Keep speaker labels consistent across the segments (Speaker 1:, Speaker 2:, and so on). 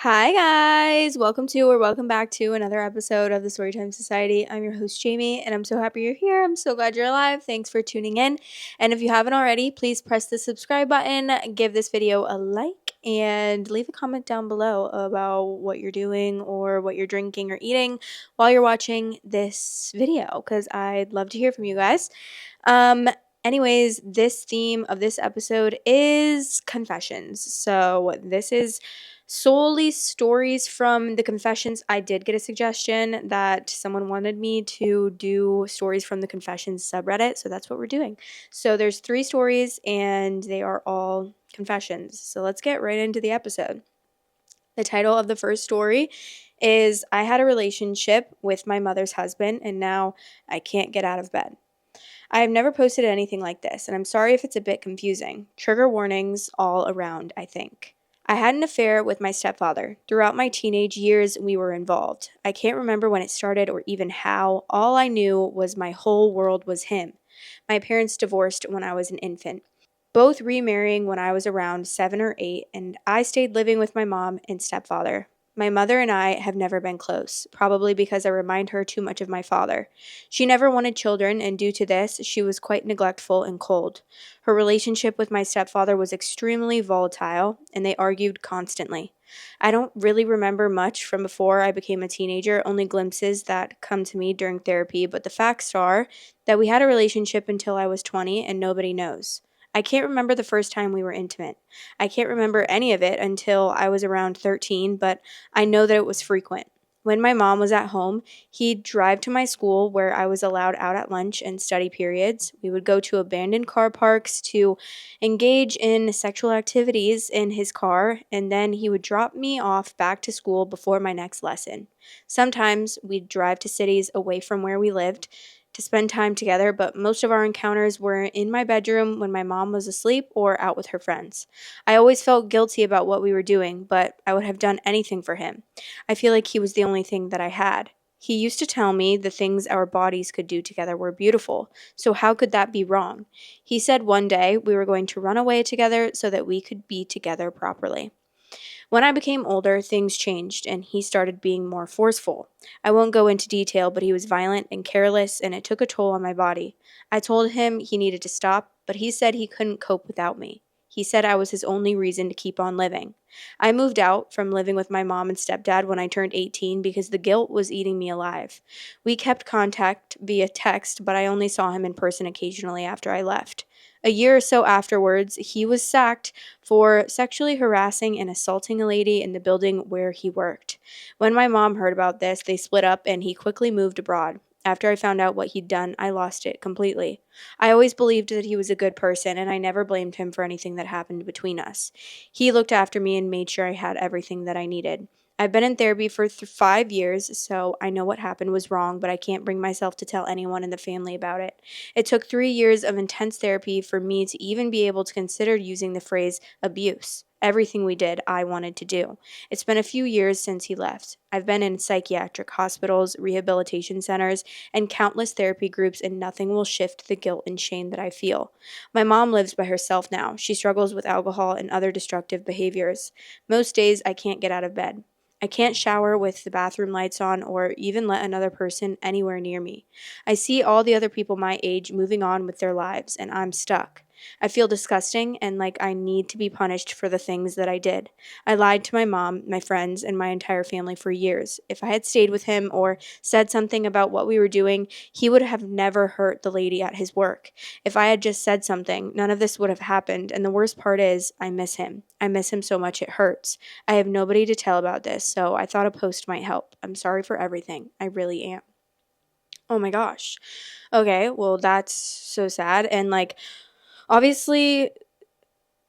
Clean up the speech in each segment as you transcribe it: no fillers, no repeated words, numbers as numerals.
Speaker 1: Hi guys, welcome back to another episode of the Storytime Society. I'm your host Jamie and I'm so happy you're here. I'm so glad you're alive. Thanks for tuning in. And if you haven't already, please press the subscribe button, give this video a like, and leave a comment down below about what you're doing or what you're drinking or eating while you're watching this video because I'd love to hear from you guys. Um Anyways, this theme of this episode is confessions. So this is solely stories from the confessions. I did get a suggestion that someone wanted me to do stories from the confessions subreddit, so that's what we're doing. So there's 3 stories and they are all confessions. So let's get right into the episode. The title of the first story is I had a relationship with my mother's husband and now I can't get out of bed. I have never posted anything like this, and I'm sorry if it's a bit confusing. Trigger warnings all around, I think. I had an affair with my stepfather. Throughout my teenage years, we were involved. I can't remember when it started or even how. All I knew was my whole world was him. My parents divorced when I was an infant, both remarrying when I was around 7 or 8, and I stayed living with my mom and stepfather. My mother and I have never been close, probably because I remind her too much of my father. She never wanted children, and due to this, she was quite neglectful and cold. Her relationship with my stepfather was extremely volatile, and they argued constantly. I don't really remember much from before I became a teenager, only glimpses that come to me during therapy, but the facts are that we had a relationship until I was 20, and nobody knows. I can't remember the first time we were intimate. I can't remember any of it until I was around 13, but I know that it was frequent. When my mom was at home, he'd drive to my school where I was allowed out at lunch and study periods. We would go to abandoned car parks to engage in sexual activities in his car, and then he would drop me off back to school before my next lesson. Sometimes we'd drive to cities away from where we lived to spend time together, but most of our encounters were in my bedroom when my mom was asleep or out with her friends. I always felt guilty about what we were doing, but I would have done anything for him. I feel like he was the only thing that I had. He used to tell me the things our bodies could do together were beautiful, so how could that be wrong? He said one day we were going to run away together so that we could be together properly. When I became older, things changed and he started being more forceful. I won't go into detail, but he was violent and careless, and it took a toll on my body. I told him he needed to stop, but he said he couldn't cope without me. He said I was his only reason to keep on living. I moved out from living with my mom and stepdad when I turned 18 because the guilt was eating me alive. We kept contact via text, but I only saw him in person occasionally after I left. A year or so afterwards, he was sacked for sexually harassing and assaulting a lady in the building where he worked. When my mom heard about this, they split up and he quickly moved abroad. After I found out what he'd done, I lost it completely. I always believed that he was a good person, and I never blamed him for anything that happened between us. He looked after me and made sure I had everything that I needed. I've been in therapy for 5 years, so I know what happened was wrong, but I can't bring myself to tell anyone in the family about it. It took 3 years of intense therapy for me to even be able to consider using the phrase abuse. Everything we did, I wanted to do. It's been a few years since he left. I've been in psychiatric hospitals, rehabilitation centers, and countless therapy groups, and nothing will shift the guilt and shame that I feel. My mom lives by herself now. She struggles with alcohol and other destructive behaviors. Most days, I can't get out of bed. I can't shower with the bathroom lights on or even let another person anywhere near me. I see all the other people my age moving on with their lives, and I'm stuck. I feel disgusting and like I need to be punished for the things that I did. I lied to my mom, my friends, and my entire family for years. If I had stayed with him or said something about what we were doing, he would have never hurt the lady at his work. If I had just said something, none of this would have happened, and the worst part is, I miss him. I miss him so much it hurts. I have nobody to tell about this, so I thought a post might help. I'm sorry for everything. I really am. Oh my gosh. Okay, well, that's so sad. And like, obviously,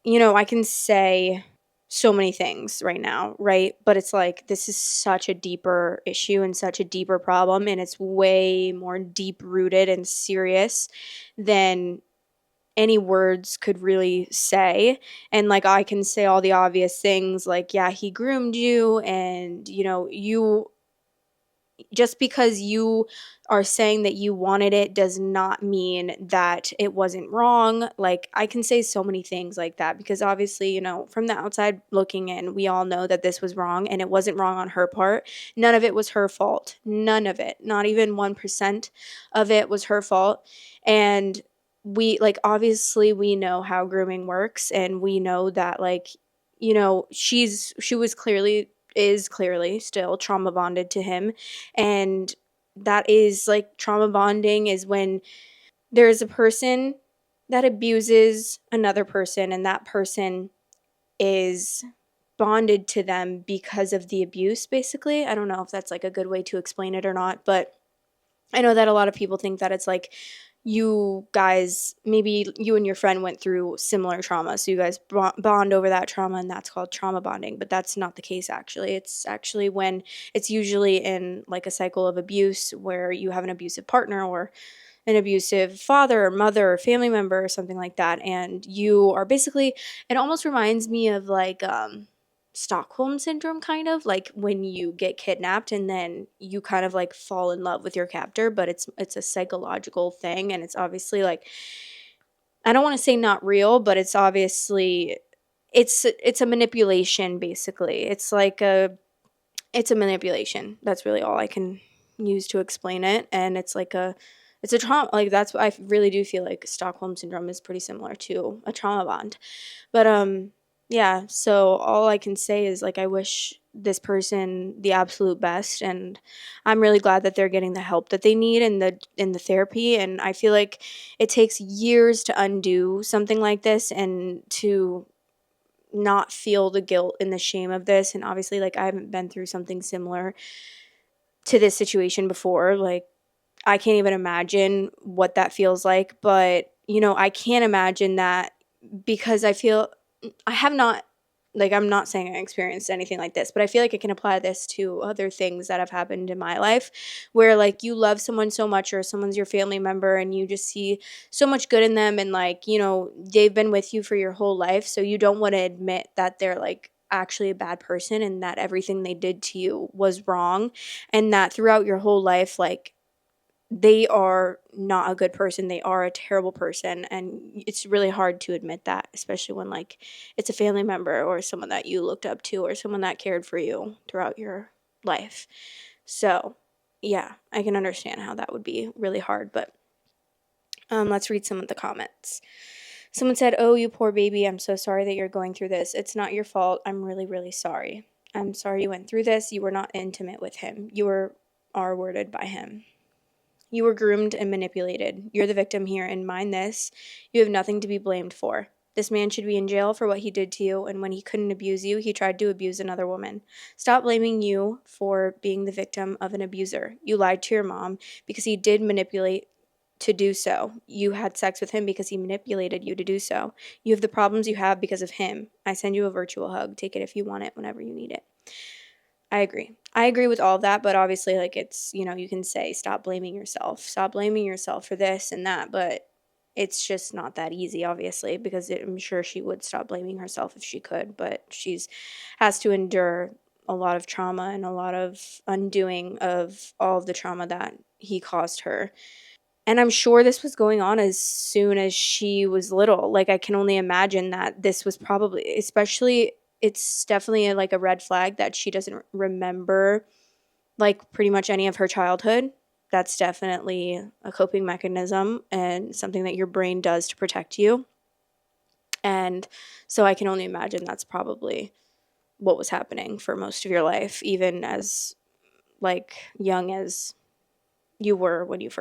Speaker 1: I can say so many things right now, right? But it's like, this is such a deeper issue and such a deeper problem, and it's way more deep rooted and serious than any words could really say. And like, I can say all the obvious things like, yeah, he groomed you, and you just because you are saying that you wanted it does not mean that it wasn't wrong. Like, I can say so many things like that because obviously, from the outside looking in, we all know that this was wrong and it wasn't wrong on her part. None of it was her fault. None of it. Not even 1% of it was her fault. And we, like, obviously we know how grooming works, and we know that, like, she was clearly is clearly still trauma bonded to him. And that is, like, trauma bonding is when there's a person that abuses another person, and that person is bonded to them because of the abuse, basically. I don't know if that's, like, a good way to explain it or not, but I know that a lot of people think that it's like you guys, maybe you and your friend went through similar trauma, so you guys bond over that trauma, and that's called trauma bonding. But that's not the case, actually. It's actually when it's usually in, like, a cycle of abuse where you have an abusive partner or an abusive father or mother or family member or something like that, and you are basically, it almost reminds me of, like, Stockholm syndrome, kind of like when you get kidnapped and then you kind of, like, fall in love with your captor, but it's a psychological thing, and it's obviously, like, I don't want to say not real, but it's obviously, it's a manipulation, basically. It's a manipulation. That's really all I can use to explain it. And it's a trauma. Like, that's what I really do feel like Stockholm syndrome is pretty similar to a trauma bond. But yeah, so all I can say is, like, I wish this person the absolute best, and I'm really glad that they're getting the help that they need in the therapy. And I feel like it takes years to undo something like this and to not feel the guilt and the shame of this. And obviously, like, I haven't been through something similar to this situation before. Like, I can't even imagine what that feels like, but I can't imagine that because I have not, like, I'm not saying I experienced anything like this, but I feel like I can apply this to other things that have happened in my life where, like, you love someone so much, or someone's your family member, and you just see so much good in them, and, like, they've been with you for your whole life, so you don't want to admit that they're, like, actually a bad person and that everything they did to you was wrong, and that throughout your whole life, like, they are not a good person. They are a terrible person. And it's really hard to admit that, especially when, like, it's a family member or someone that you looked up to or someone that cared for you throughout your life. So, yeah, I can understand how that would be really hard. But let's read some of the comments. Someone said, "Oh, you poor baby. I'm so sorry that you're going through this. It's not your fault. I'm really, really sorry. I'm sorry you went through this. You were not intimate with him. You were R-worded by him. You were groomed and manipulated. You're the victim here, and mind this, you have nothing to be blamed for. This man should be in jail for what he did to you, and when he couldn't abuse you, he tried to abuse another woman. Stop blaming you for being the victim of an abuser. You lied to your mom because he did manipulate to do so. You had sex with him because he manipulated you to do so. You have the problems you have because of him. I send you a virtual hug. Take it if you want it whenever you need it." I agree. I agree with all of that, but obviously, like, it's, you can say, stop blaming yourself. Stop blaming yourself for this and that, but it's just not that easy, obviously, because I'm sure she would stop blaming herself if she could, but she's has to endure a lot of trauma and a lot of undoing of all of the trauma that he caused her. And I'm sure this was going on as soon as she was little. Like, I can only imagine that this was probably, especially, it's definitely like a red flag that she doesn't remember, like, pretty much any of her childhood. That's definitely a coping mechanism and something that your brain does to protect you. And so I can only imagine that's probably what was happening for most of your life, even as, like, young as you were when your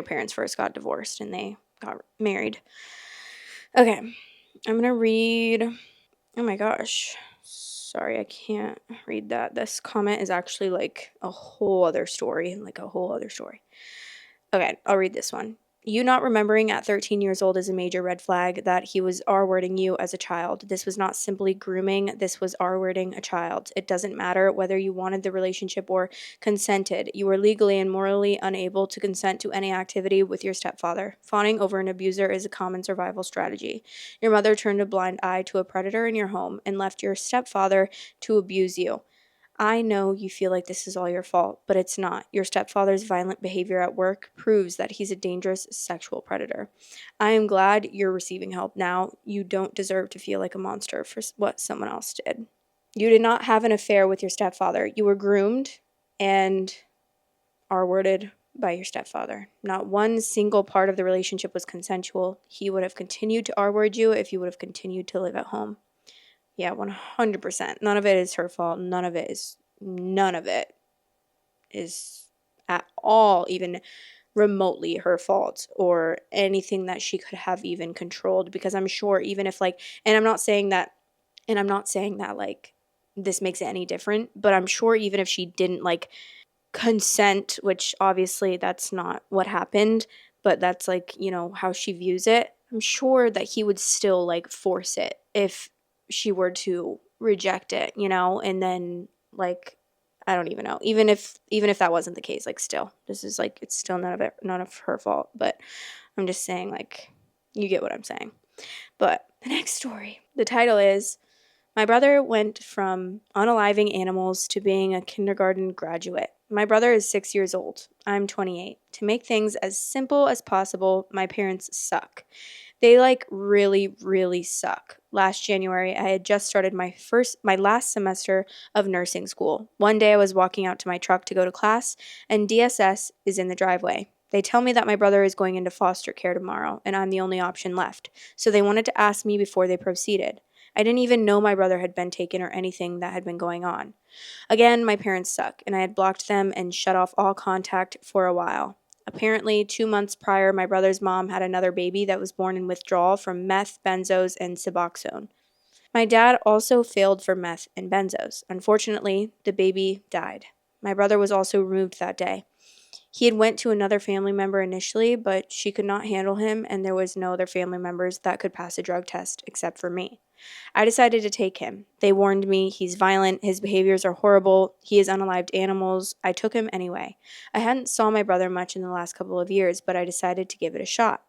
Speaker 1: parents first got divorced and they got married. Okay, I'm gonna read. Oh my gosh. Sorry, I can't read that. This comment is actually, like, a whole other story. Okay, I'll read this one. You not remembering at 13 years old is a major red flag that he was R-wording you as a child. This was not simply grooming. This was R-wording a child. It doesn't matter whether you wanted the relationship or consented. You were legally and morally unable to consent to any activity with your stepfather. Fawning over an abuser is a common survival strategy. Your mother turned a blind eye to a predator in your home and left your stepfather to abuse you. I know you feel like this is all your fault, but it's not. Your stepfather's violent behavior at work proves that he's a dangerous sexual predator. I am glad you're receiving help now. You don't deserve to feel like a monster for what someone else did. You did not have an affair with your stepfather. You were groomed and R-worded by your stepfather. Not one single part of the relationship was consensual. He would have continued to R-word you if you would have continued to live at home. Yeah, 100%. None of it is her fault. None of it is at all even remotely her fault or anything that she could have even controlled, because I'm sure even if like, and I'm not saying that like this makes it any different, but I'm sure even if she didn't like consent, which obviously that's not what happened, but that's like, you know, how she views it, I'm sure that he would still like force it if she were to reject it, you know, and then like I don't even know. Even if that wasn't the case, like still, this is like it's still none of her fault, but I'm just saying like you get what I'm saying. But the next story, the title is my brother went from unaliving animals to being a kindergarten graduate. My brother is 6 years old. I'm 28. To make things as simple as possible, my parents suck. They like really, really suck. Last January, I had just started my last semester of nursing school. One day I was walking out to my truck to go to class, and DSS is in the driveway. They tell me that my brother is going into foster care tomorrow, and I'm the only option left. So they wanted to ask me before they proceeded. I didn't even know my brother had been taken or anything that had been going on. Again, my parents suck, and I had blocked them and shut off all contact for a while. Apparently, 2 months prior, my brother's mom had another baby that was born in withdrawal from meth, benzos, and Suboxone. My dad also failed for meth and benzos. Unfortunately, the baby died. My brother was also removed that day. He had went to another family member initially, but she could not handle him, and there was no other family members that could pass a drug test except for me. I decided to take him. They warned me he's violent, his behaviors are horrible, he is unalived animals. I took him anyway. I hadn't saw my brother much in the last couple of years, but I decided to give it a shot.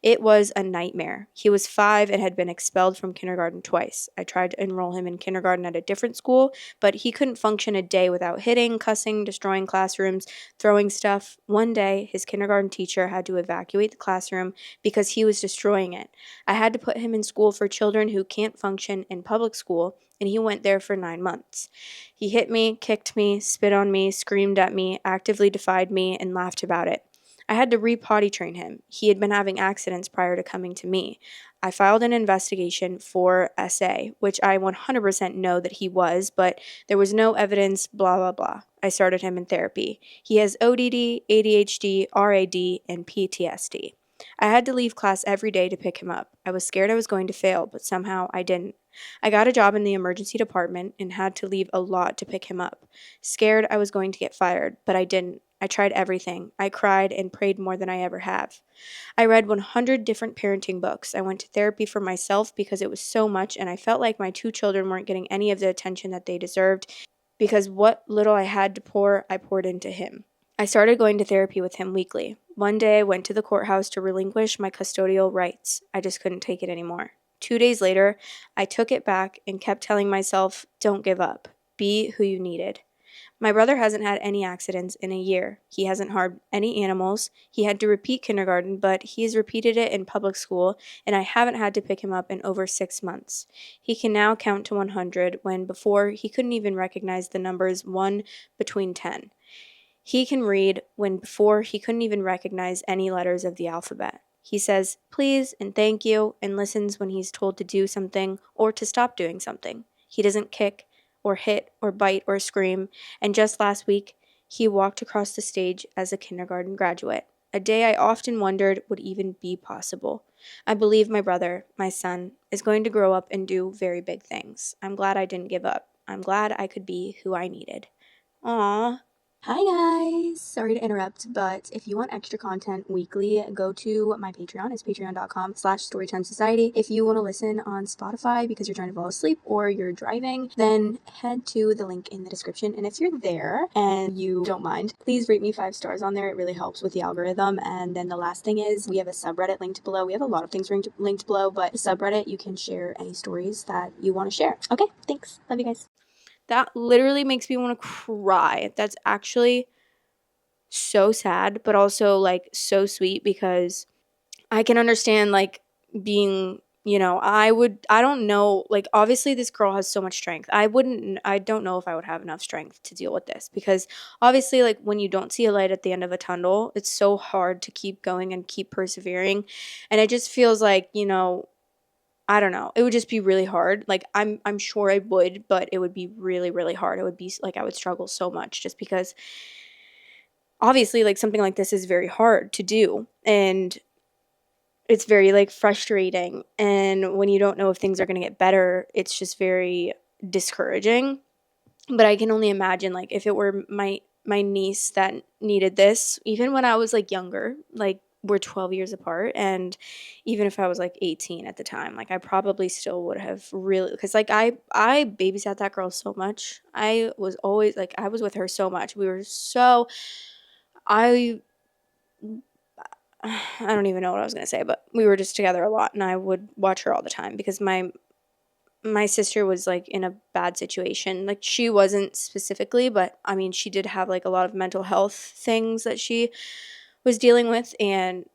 Speaker 1: It was a nightmare. He was 5 and had been expelled from kindergarten twice. I tried to enroll him in kindergarten at a different school, but he couldn't function a day without hitting, cussing, destroying classrooms, throwing stuff. One day, his kindergarten teacher had to evacuate the classroom because he was destroying it. I had to put him in school for children who can't function in public school, and he went there for 9 months. He hit me, kicked me, spit on me, screamed at me, actively defied me, and laughed about it. I had to re-potty train him. He had been having accidents prior to coming to me. I filed an investigation for SA, which I 100% know that he was, but there was no evidence, blah, blah, blah. I started him in therapy. He has ODD, ADHD, RAD, and PTSD. I had to leave class every day to pick him up. I was scared I was going to fail, but somehow I didn't. I got a job in the emergency department and had to leave a lot to pick him up. Scared I was going to get fired, but I didn't. I tried everything. I cried and prayed more than I ever have. I read 100 different parenting books. I went to therapy for myself because it was so much, and I felt like my 2 children weren't getting any of the attention that they deserved because what little I had to pour, I poured into him. I started going to therapy with him weekly. One day I went to the courthouse to relinquish my custodial rights. I just couldn't take it anymore. 2 days later, I took it back and kept telling myself, don't give up. Be who you needed. My brother hasn't had any accidents in a year. He hasn't harmed any animals. He had to repeat kindergarten, but he has repeated it in public school, and I haven't had to pick him up in over 6 months. He can now count to 100 when before he couldn't even recognize the numbers 1 between 10. He can read when before he couldn't even recognize any letters of the alphabet. He says please and thank you and listens when he's told to do something or to stop doing something. He doesn't kick or hit or bite or scream, and just last week, he walked across the stage as a kindergarten graduate, a day I often wondered would even be possible. I believe my brother, my son, is going to grow up and do very big things. I'm glad I didn't give up. I'm glad I could be who I needed. Aww. Hi guys! Sorry to interrupt, but if you want extra content weekly, go to my Patreon. It's patreon.com/storytimesociety. If you want to listen on Spotify because you're trying to fall asleep or you're driving, then head to the link in the description. And if you're there and you don't mind, please rate me 5 stars on there. It really helps with the algorithm. And then the last thing is we have a subreddit linked below. We have a lot of things linked below, but the subreddit, you can share any stories that you want to share. Okay, thanks. Love you guys. That literally makes me want to cry. That's actually so sad, but also like so sweet, because I can understand like being, I don't know, like obviously this girl has so much strength. I don't know if I would have enough strength to deal with this, because obviously like when you don't see a light at the end of a tunnel, it's so hard to keep going and keep persevering. And it just feels like, I don't know. It would just be really hard. Like I'm sure I would, but it would be really, really hard. It would be like I would struggle so much, just because obviously like something like this is very hard to do. And it's very like frustrating, and when you don't know if things are going to get better, it's just very discouraging. But I can only imagine like if it were my niece that needed this, even when I was like younger, like we're 12 years apart, and even if I was like 18 at the time, like I probably still would have really, because like I babysat that girl so much. I was always like, I was with her so much. We were so I I don't even know what I was going to say, but we were just together a lot, and I would watch her all the time, because my sister was like in a bad situation. Like she wasn't specifically, but I mean she did have like a lot of mental health things that she was dealing with, and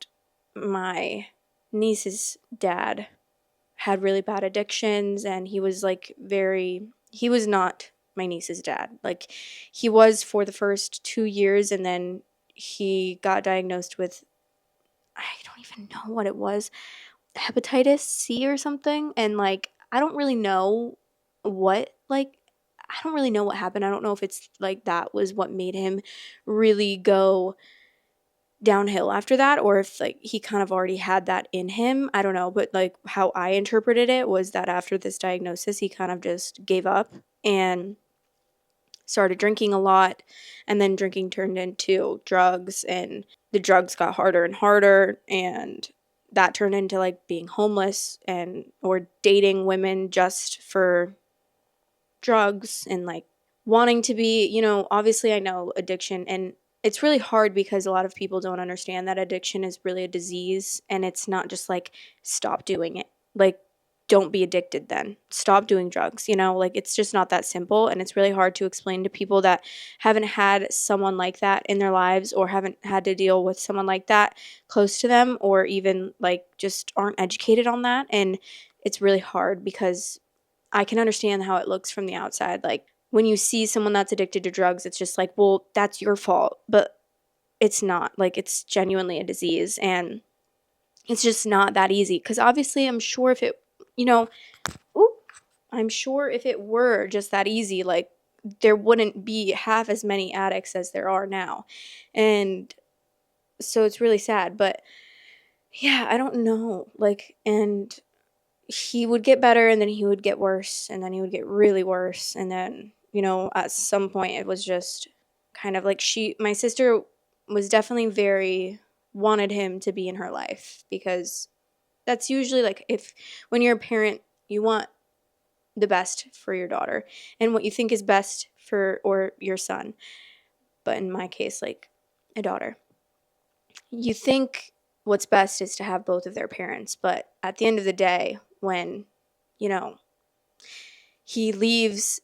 Speaker 1: my niece's dad had really bad addictions, and he was not my niece's dad. Like he was for the first 2 years, and then he got diagnosed with, I don't even know what it was, hepatitis C or something. And like, I don't really know I don't really know what happened. I don't know if it's like that was what made him really go downhill after that, or if like he kind of already had that in him. I don't know. But like, how I interpreted it was that after this diagnosis, he kind of just gave up and started drinking a lot, and then drinking turned into drugs, and the drugs got harder and harder, and that turned into like being homeless and or dating women just for drugs, and like wanting to be, obviously I know addiction, and it's really hard because a lot of people don't understand that addiction is really a disease, and it's not just like stop doing it. Like don't be addicted then. Stop doing drugs, like it's just not that simple, and it's really hard to explain to people that haven't had someone like that in their lives, or haven't had to deal with someone like that close to them, or even like just aren't educated on that. And it's really hard because I can understand how it looks from the outside. Like when you see someone that's addicted to drugs, it's just like, well, that's your fault. But it's not. Like it's genuinely a disease, and it's just not that easy. Because obviously, I'm sure if it, you know, I'm sure if it were just that easy, like there wouldn't be half as many addicts as there are now. And so it's really sad. But yeah, I don't know. Like, and he would get better, and then he would get worse, and then he would get really worse, and then at some point it was just kind of like my sister was definitely very wanted him to be in her life, because that's usually like, if when you're a parent, you want the best for your daughter and what you think is best for or your son, but in my case, like a daughter, you think what's best is to have both of their parents. But at the end of the day, when you know he leaves,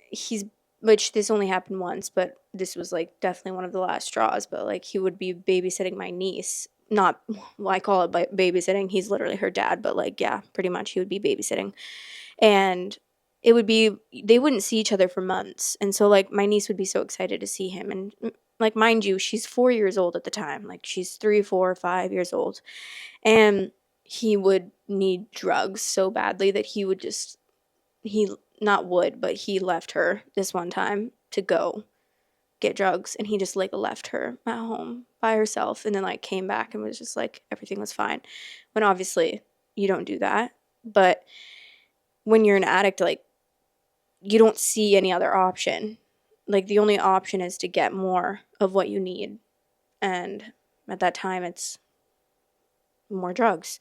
Speaker 1: he's which this only happened once, but this was like definitely one of the last straws. But like he would be babysitting my niece, not, well, I call it babysitting, he's literally her dad, but like yeah, pretty much he would be babysitting. And it would be, they wouldn't see each other for months, and so like my niece would be so excited to see him. And like, mind you, she's 4 years old at the time, like she's 3, 4, 5 years old. And he would need drugs so badly that he would just, he not would, but he left her this one time to go get drugs, and he just like left her at home by herself, and then like came back and was just like everything was fine, when obviously you don't do that. But when you're an addict, like you don't see any other option. Like the only option is to get more of what you need, and at that time it's more drugs.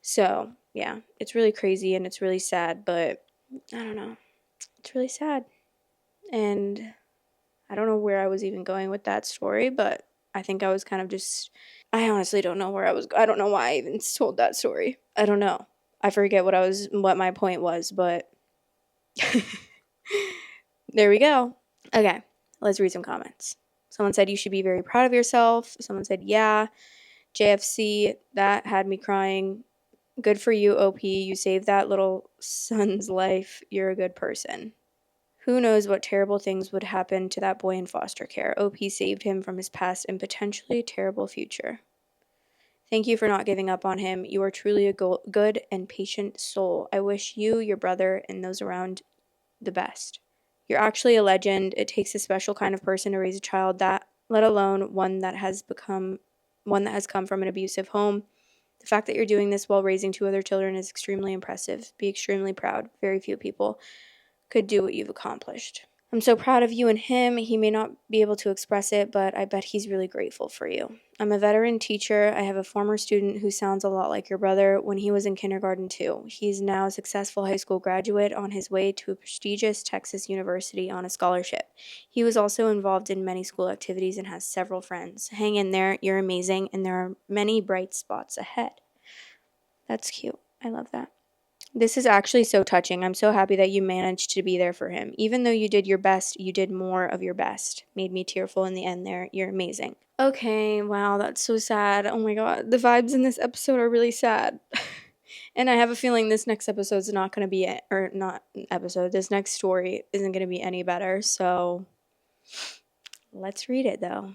Speaker 1: So yeah, it's really crazy and it's really sad, but I don't know, it's really sad. And I don't know where I was even going with that story, but I think I was kind of just, I honestly don't know where I don't know why I even told that story. I don't know. I forget what my point was, but There we go. Okay, let's read some comments. Someone said you should be very proud of yourself. Someone said, yeah. JFC, that had me crying. Good for you, OP. You saved that little son's life. You're a good person. Who knows what terrible things would happen to that boy in foster care. OP saved him from his past and potentially terrible future. Thank you for not giving up on him. You are truly a good and patient soul. I wish you, your brother, and those around the best. You're actually a legend. It takes a special kind of person to raise a child that, let alone one that has come from an abusive home. The fact that you're doing this while raising two other children is extremely impressive. Be extremely proud. Very few people could do what you've accomplished. I'm so proud of you and him. He may not be able to express it, but I bet he's really grateful for you. I'm a veteran teacher. I have a former student who sounds a lot like your brother when he was in kindergarten too. He's now a successful high school graduate on his way to a prestigious Texas university on a scholarship. He was also involved in many school activities and has several friends. Hang in there. You're amazing, and there are many bright spots ahead. That's cute. I love that. This is actually so touching. I'm so happy that you managed to be there for him. Even though you did your best, you did more of your best. Made me tearful in the end there. You're amazing. Okay, wow, that's so sad. Oh my god, the vibes in this episode are really sad. And I have a feeling this next episode's not going to be it, or not episode. This next story isn't going to be any better. So let's read it though.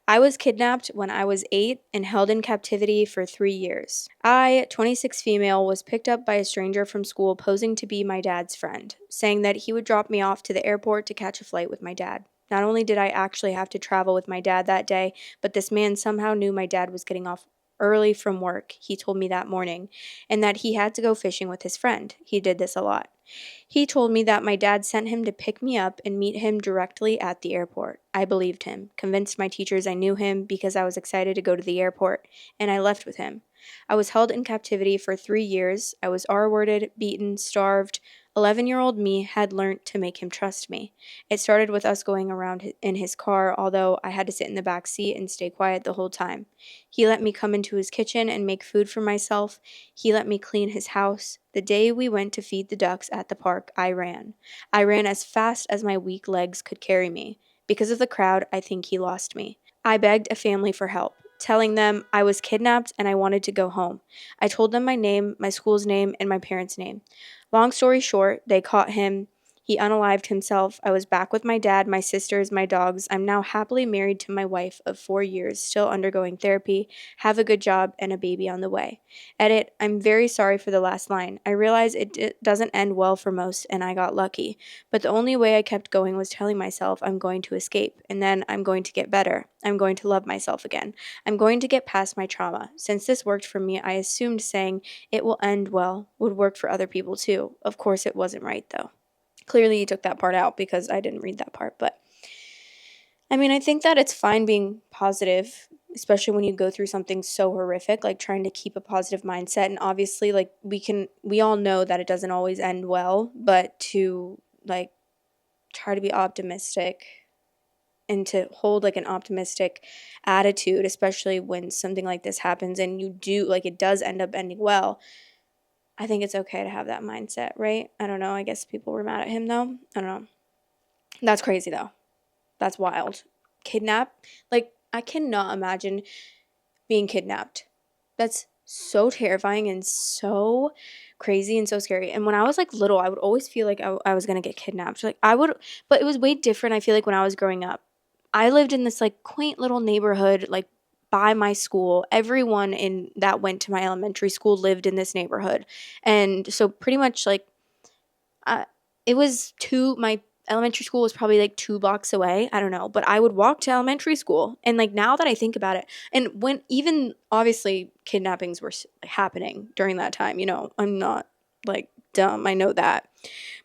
Speaker 1: I was kidnapped when I was 8 and held in captivity for 3 years. I, 26 female, was picked up by a stranger from school posing to be my dad's friend, saying that he would drop me off to the airport to catch a flight with my dad. Not only did I actually have to travel with my dad that day, but this man somehow knew my dad was getting off early from work, he told me that morning, and that he had to go fishing with his friend. He did this a lot. He told me that my dad sent him to pick me up and meet him directly at the airport. I believed him, convinced my teachers I knew him because I was excited to go to the airport, and I left with him. I was held in captivity for 3 years. I was R-worded, beaten, starved. 11-year-old me had learnt to make him trust me. It started with us going around in his car, although I had to sit in the back seat and stay quiet the whole time. He let me come into his kitchen and make food for myself. He let me clean his house. The day we went to feed the ducks at the park, I ran. I ran as fast as my weak legs could carry me. Because of the crowd, I think he lost me. I begged a family for help, telling them I was kidnapped and I wanted to go home. I told them my name, my school's name, and my parents' name. Long story short, they caught him. He unalived himself. I was back with my dad, my sisters, my dogs. I'm now happily married to my wife of 4 years, still undergoing therapy, have a good job, and a baby on the way. Edit, I'm very sorry for the last line. I realize it doesn't end well for most, and I got lucky. But the only way I kept going was telling myself I'm going to escape, and then I'm going to get better. I'm going to love myself again. I'm going to get past my trauma. Since this worked for me, I assumed saying it will end well would work for other people too. Of course, it wasn't right, though. Clearly, you took that part out because I didn't read that part. But I mean, I think that it's fine being positive, especially when you go through something so horrific, like trying to keep a positive mindset. And obviously, like we all know that it doesn't always end well, but to like try to be optimistic and to hold like an optimistic attitude, especially when something like this happens and you do like it does end up ending well. I think it's okay to have that mindset, right? I don't know. I guess people were mad at him though. I don't know. That's crazy though. That's wild. Kidnap? Like, I cannot imagine being kidnapped. That's so terrifying and so crazy and so scary. And when I was like little, I would always feel like I was going to get kidnapped. Like, but it was way different, I feel like, when I was growing up. I lived in this like quaint little neighborhood, like by my school. Everyone in that went to my elementary school lived in this neighborhood. And so pretty much like uh, it was my elementary school was probably like 2 blocks away. I don't know, but I would walk to elementary school. And like now that I think about it, and when even obviously kidnappings were happening during that time, I'm not like dumb. I know that.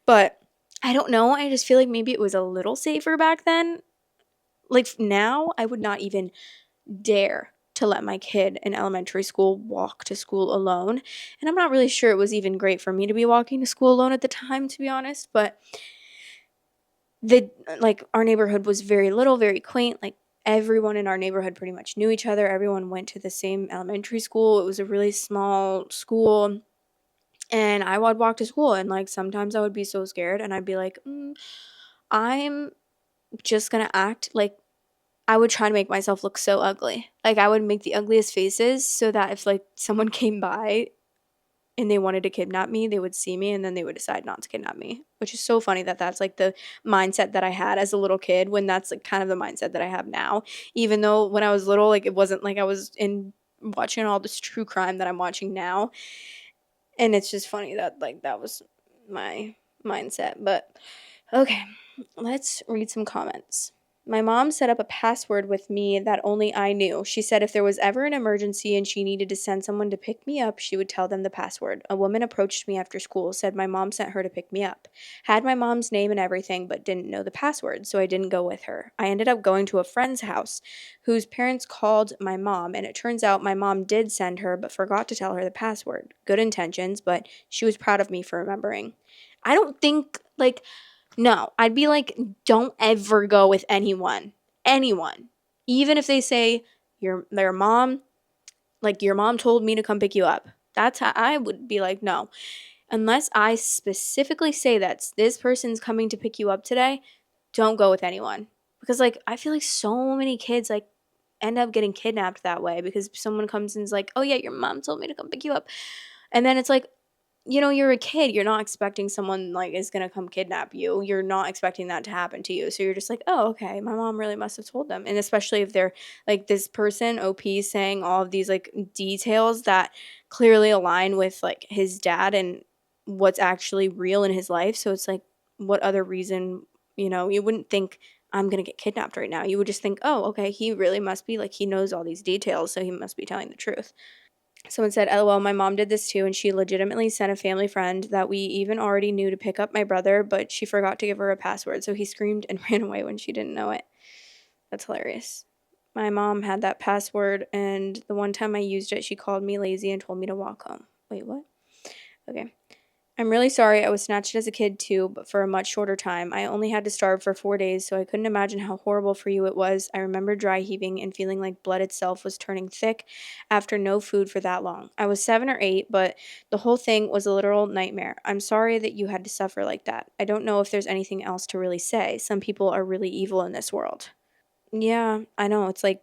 Speaker 1: But I don't know. I just feel like maybe it was a little safer back then. Like now, I would not even dare to let my kid in elementary school walk to school alone. And I'm not really sure it was even great for me to be walking to school alone at the time, to be honest. But our neighborhood was very little, very quaint. Like everyone in our neighborhood pretty much knew each other. Everyone went to the same elementary school. It was a really small school. And I would walk to school and like sometimes I would be so scared and I'd be like, I'm just gonna act like I would try to make myself look so ugly. Like, I would make the ugliest faces so that if, like, someone came by and they wanted to kidnap me, they would see me and then they would decide not to kidnap me, which is so funny that that's, like, the mindset that I had as a little kid when that's, like, kind of the mindset that I have now. Even though when I was little, like, it wasn't like I was in watching all this true crime that I'm watching now. And it's just funny that, like, that was my mindset. But okay, let's read some comments. My mom set up a password with me that only I knew. She said if there was ever an emergency and she needed to send someone to pick me up, she would tell them the password. A woman approached me after school, said my mom sent her to pick me up. Had my mom's name and everything, but didn't know the password, so I didn't go with her. I ended up going to a friend's house whose parents called my mom, and it turns out my mom did send her but forgot to tell her the password. Good intentions, but she was proud of me for remembering. I don't think, like, no, I'd be like, don't ever go with anyone. Anyone. Even if they say their mom, like, your mom told me to come pick you up. That's how I would be like, no. Unless I specifically say that this person's coming to pick you up today, don't go with anyone. Because, like, I feel like so many kids, like, end up getting kidnapped that way because someone comes and is like, oh yeah, your mom told me to come pick you up. And then it's like, you're a kid. You're not expecting someone, like, is going to come kidnap you. You're not expecting that to happen to you. So you're just like, oh, okay, my mom really must have told them. And especially if they're, like, this person, OP, saying all of these, like, details that clearly align with, like, his dad and what's actually real in his life. So it's like, what other reason, you wouldn't think I'm going to get kidnapped right now. You would just think, oh, okay, he really must be, like, he knows all these details, so he must be telling the truth. Someone said, LOL, my mom did this too, and she legitimately sent a family friend that we even already knew to pick up my brother, but she forgot to give her a password, so he screamed and ran away when she didn't know it. That's hilarious. My mom had that password, and the one time I used it, she called me lazy and told me to walk home. Wait, what? Okay. I'm really sorry I was snatched as a kid too, but for a much shorter time. I only had to starve for 4 days, so I couldn't imagine how horrible for you it was. I remember dry heaving and feeling like blood itself was turning thick after no food for that long. I was 7 or 8, but the whole thing was a literal nightmare. I'm sorry that you had to suffer like that. I don't know if there's anything else to really say. Some people are really evil in this world. Yeah, I know. It's like,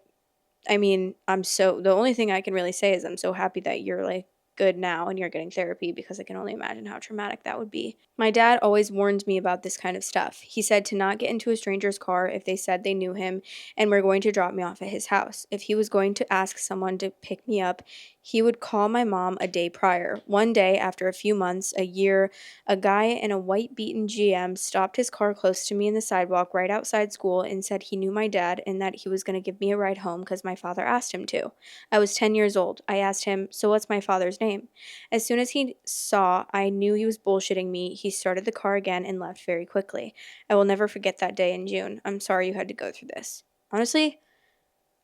Speaker 1: I mean, the only thing I can really say is I'm so happy that you're, like, good now and you're getting therapy because I can only imagine how traumatic that would be. My dad always warned me about this kind of stuff. He said to not get into a stranger's car if they said they knew him and were going to drop me off at his house. If he was going to ask someone to pick me up, he would call my mom a day prior. One day, after a few months, a year, a guy in a white beaten GM stopped his car close to me in the sidewalk right outside school and said he knew my dad and that he was going to give me a ride home because my father asked him to. I was 10 years old. I asked him, so what's my father's name? As soon as he saw I knew he was bullshitting me, he started the car again and left very quickly. I will never forget that day in June. I'm sorry you had to go through this. Honestly,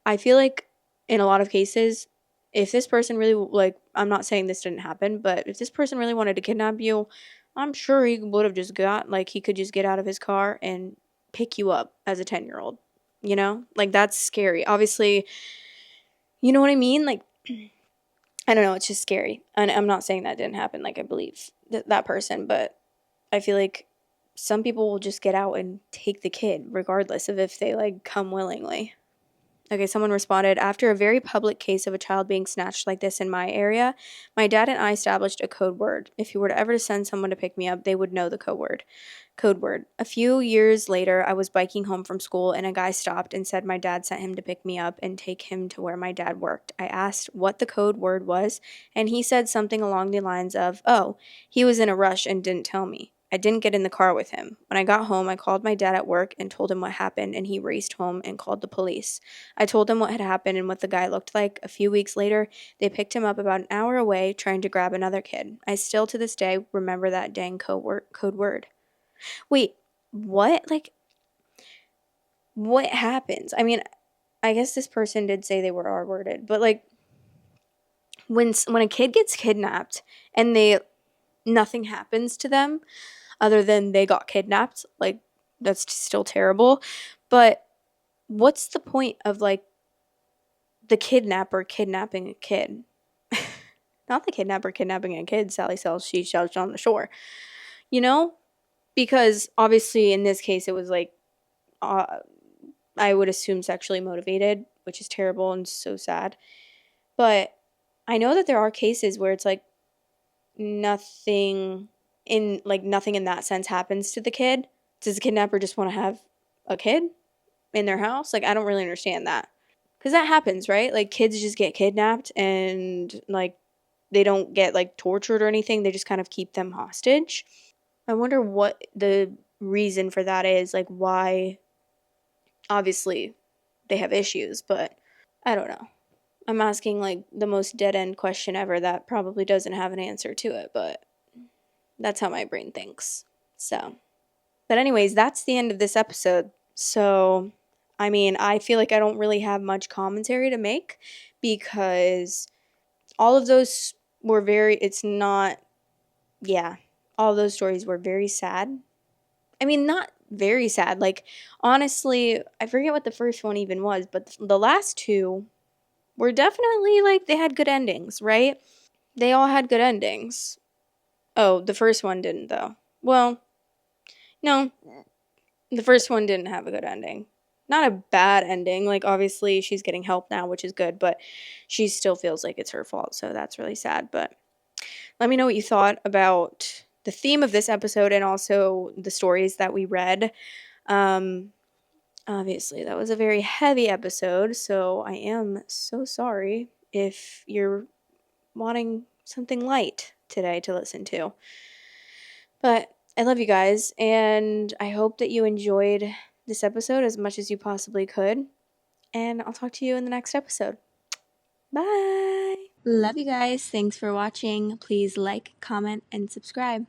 Speaker 1: I feel like in a lot of cases, if this person really, like, I'm not saying this didn't happen, but if this person really wanted to kidnap you, I'm sure he would have just he could just get out of his car and pick you up as a 10-year-old. Like, that's scary. Obviously, you know what I mean? Like, I don't know, it's just scary. And I'm not saying that didn't happen. Like, I believe that person, but I feel like some people will just get out and take the kid regardless of if they, like, come willingly. Okay, someone responded, after a very public case of a child being snatched like this in my area, my dad and I established a code word. If he were to ever to send someone to pick me up, they would know the code word. Code word. A few years later, I was biking home from school and a guy stopped and said my dad sent him to pick me up and take him to where my dad worked. I asked what the code word was, and he said something along the lines of, oh, he was in a rush and didn't tell me. I didn't get in the car with him. When I got home, I called my dad at work and told him what happened, and he raced home and called the police. I told him what had happened and what the guy looked like. A few weeks later, they picked him up about an hour away trying to grab another kid. I still to this day remember that dang code word. Wait, what? Like, what happens? I mean, I guess this person did say they were R-worded, but, like, when a kid gets kidnapped and nothing happens to them other than they got kidnapped, like, that's still terrible. But what's the point of, like, the kidnapper kidnapping a kid? Not the kidnapper kidnapping a kid, Sally sells seashells on the shore. You know? because obviously in this case it was like, I would assume sexually motivated, which is terrible and so sad. But I know that there are cases where it's like nothing nothing in that sense happens to the kid. Does the kidnapper just want to have a kid in their house? Like, I don't really understand that. Because that happens, right? Like, kids just get kidnapped and, like, they don't get, like, tortured or anything. They just kind of keep them hostage. I wonder what the reason for that is. Like, why. Obviously, they have issues, but I don't know. I'm asking, like, the most dead end question ever that probably doesn't have an answer to it, but that's how my brain thinks. So, but anyways, that's the end of this episode. So, I mean, I feel like I don't really have much commentary to make because all of those were it's not, yeah, all those stories were very sad. I mean, not very sad. Like, honestly, I forget what the first one even was, but the last two were definitely like they had good endings, right? They all had good endings. Oh, the first one didn't, though. Well, no, the first one didn't have a good ending. Not a bad ending. Like, obviously, she's getting help now, which is good, but she still feels like it's her fault, so that's really sad. But let me know what you thought about the theme of this episode and also the stories that we read. Um, Obviously, that was a very heavy episode, so I am so sorry if you're wanting something light today to listen to. But I love you guys, and I hope that you enjoyed this episode as much as you possibly could. And I'll talk to you in the next episode. Bye! Love you guys. Thanks for watching. Please like, comment, and subscribe.